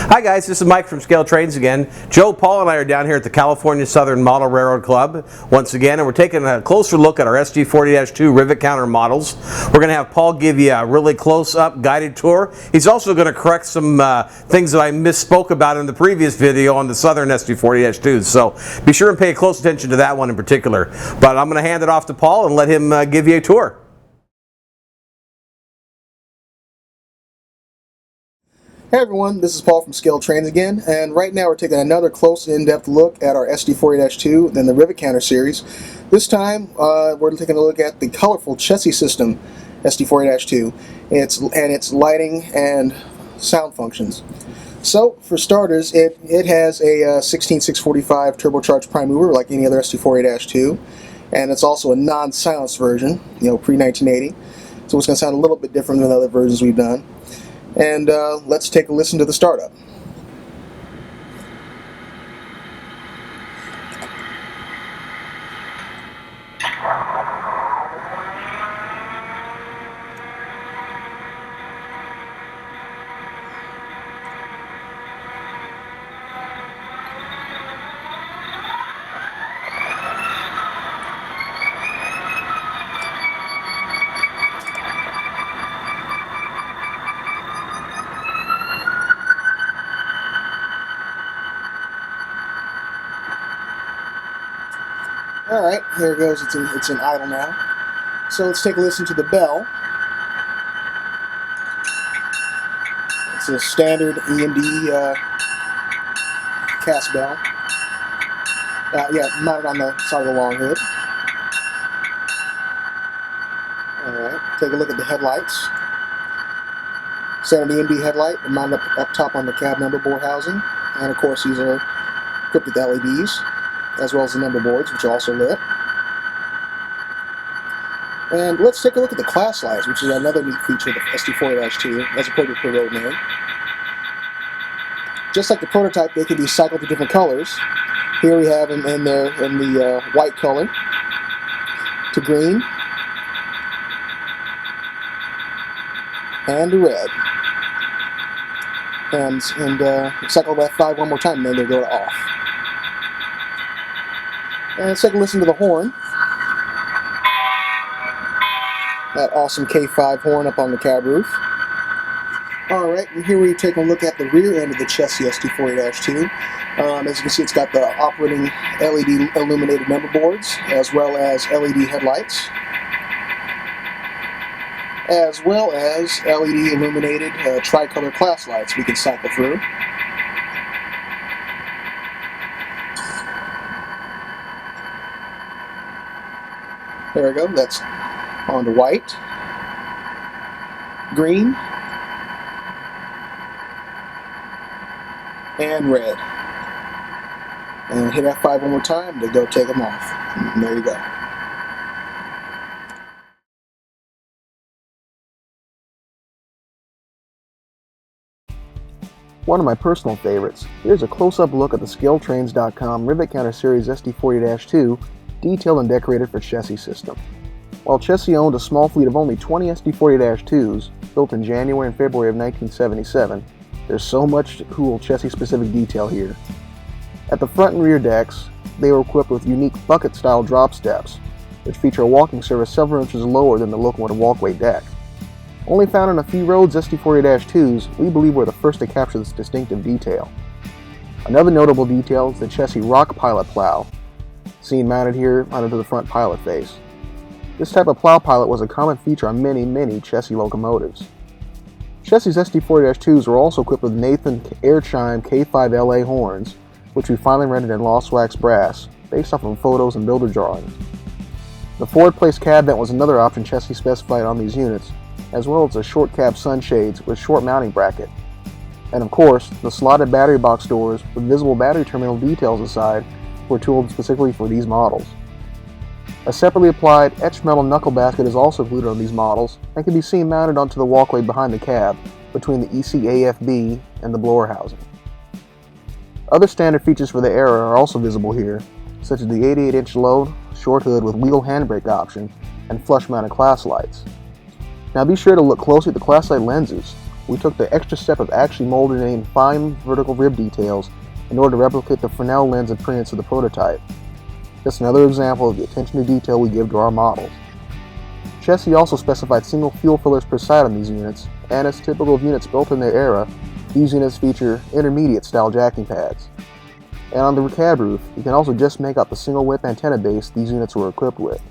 Hi guys, this is Mike from Scale Trains again. Joe, Paul, and I are down here at the California Southern Model Railroad Club once again, and we're taking a closer look at our SD40-2 rivet counter models. We're going to have Paul give you a really close-up guided tour. He's also going to correct some things that I misspoke about in the previous video on the Southern SD40-2s, so be sure and pay close attention to that one in particular. But I'm going to hand it off to Paul and let him give you a tour. Hey everyone, this is Paul from Scale Trains again, and right now we're taking another close in-depth look at our SD40-2 in the Rivet Counter series. This time we're taking a look at the colorful Chessie system SD40-2, its lighting and sound functions. So for starters, it has a 16645 turbocharged prime mover like any other SD40-2, and it's also a non-silenced version, pre-1980, so it's going to sound a little bit different than the other versions we've done. And let's take a listen to the startup. Alright, here it goes, it's in idle now. So let's take a listen to the bell. It's a standard EMD cast bell. Mounted on the side of the long hood. Alright, take a look at the headlights. Standard EMD headlight, mounted up top on the cab number board housing. And of course these are equipped with LEDs, as well as the number boards, which are also lit. And let's take a look at the class lights, which is another neat feature of the SD40-2, as opposed to roadname. Just like the prototype, they can be cycled to different colors. Here we have them in the white color to green and to red. And cycle F5 one more time, and then they go to off. And let's take a listen to the horn. That awesome K5 horn up on the cab roof. Alright, and here we take a look at the rear end of the Chessie SD40-2. As you can see, it's got the operating LED illuminated number boards, as well as LED headlights, as well as LED illuminated tricolor class lights we can cycle through. There we go, that's on to white, green, and red. And hit F5 one more time to go take them off. And there you go. One of my personal favorites, here's a close-up look at the ScaleTrains.com Rivet Counter Series SD40-2 detailed and decorated for Chessie system. While Chessie owned a small fleet of only 20 SD40-2s, built in January and February of 1977, there's so much cool Chessie-specific detail here. At the front and rear decks, they were equipped with unique bucket-style drop steps, which feature a walking surface several inches lower than the locomotive walkway deck. Only found on a few Rhodes SD40-2s, we believe we're the first to capture this distinctive detail. Another notable detail is the Chessie Rock Pilot plow, seen mounted here onto the front pilot face. This type of plow pilot was a common feature on many Chessie locomotives. Chessie's SD40-2s were also equipped with Nathan Airchime K5 LA horns, which we finally rendered in lost wax brass, based off of photos and builder drawings. The forward-placed cab vent was another option Chessie specified on these units, as well as the short cab sunshades with short mounting bracket. And of course, the slotted battery box doors with visible battery terminal details aside were tooled specifically for these models. A separately applied etched metal knuckle basket is also included on these models and can be seen mounted onto the walkway behind the cab between the ECAFB and the blower housing. Other standard features for the era are also visible here, such as the 88-inch load, short hood with wheel handbrake option, and flush mounted class lights. Now be sure to look closely at the class light lenses. we took the extra step of actually molding in fine vertical rib details in order to replicate the Fresnel lens appearance of the prototype. Just another example of the attention to detail we give to our models. Chessie also specified single fuel fillers per side on these units, and as typical of units built in their era, these units feature intermediate style jacking pads. And on the cab roof, you can also just make out the single whip antenna base these units were equipped with.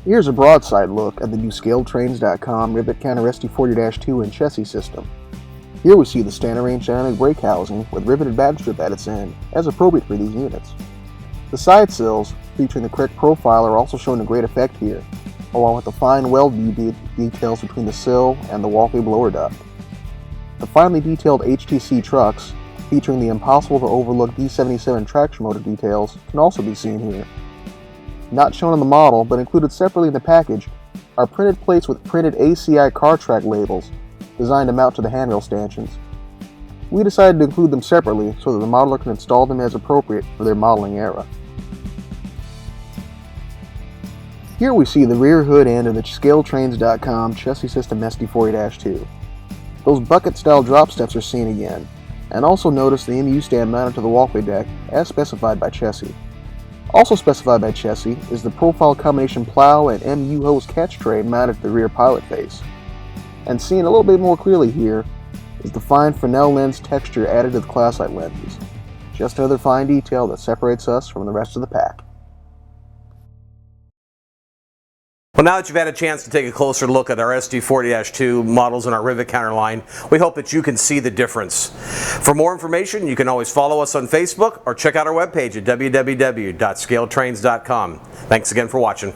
Here's a broadside look at the new ScaledTrains.com Rivet Counter SD40-2 and Chessie system. Here we see the standard range dynamic brake housing with riveted badge strip at its end, as appropriate for these units. The side sills, featuring the correct profile, are also shown in great effect here, along with the fine weld details between the sill and the walkway blower duct. The finely detailed HTC trucks, featuring the impossible to overlook D77 traction motor details, can also be seen here. Not shown on the model, but included separately in the package, are printed plates with printed ACI car track labels, designed to mount to the handrail stanchions. We decided to include them separately so that the modeler can install them as appropriate for their modeling era. Here we see the rear hood end of the ScaledTrains.com Chessie System SD40-2. Those bucket-style drop steps are seen again, and also notice the MU stand mounted to the walkway deck as specified by Chessie. Also specified by Chessie is the profile combination plow and MU hose catch tray mounted to the rear pilot face. And seen a little bit more clearly here is the fine Fresnel lens texture added to the Classite lenses. Just another fine detail that separates us from the rest of the pack. Well, now that you've had a chance to take a closer look at our SD40-2 models in our Rivet counter line, we hope that you can see the difference. For more information, you can always follow us on Facebook or check out our webpage at www.scaletrains.com. Thanks again for watching.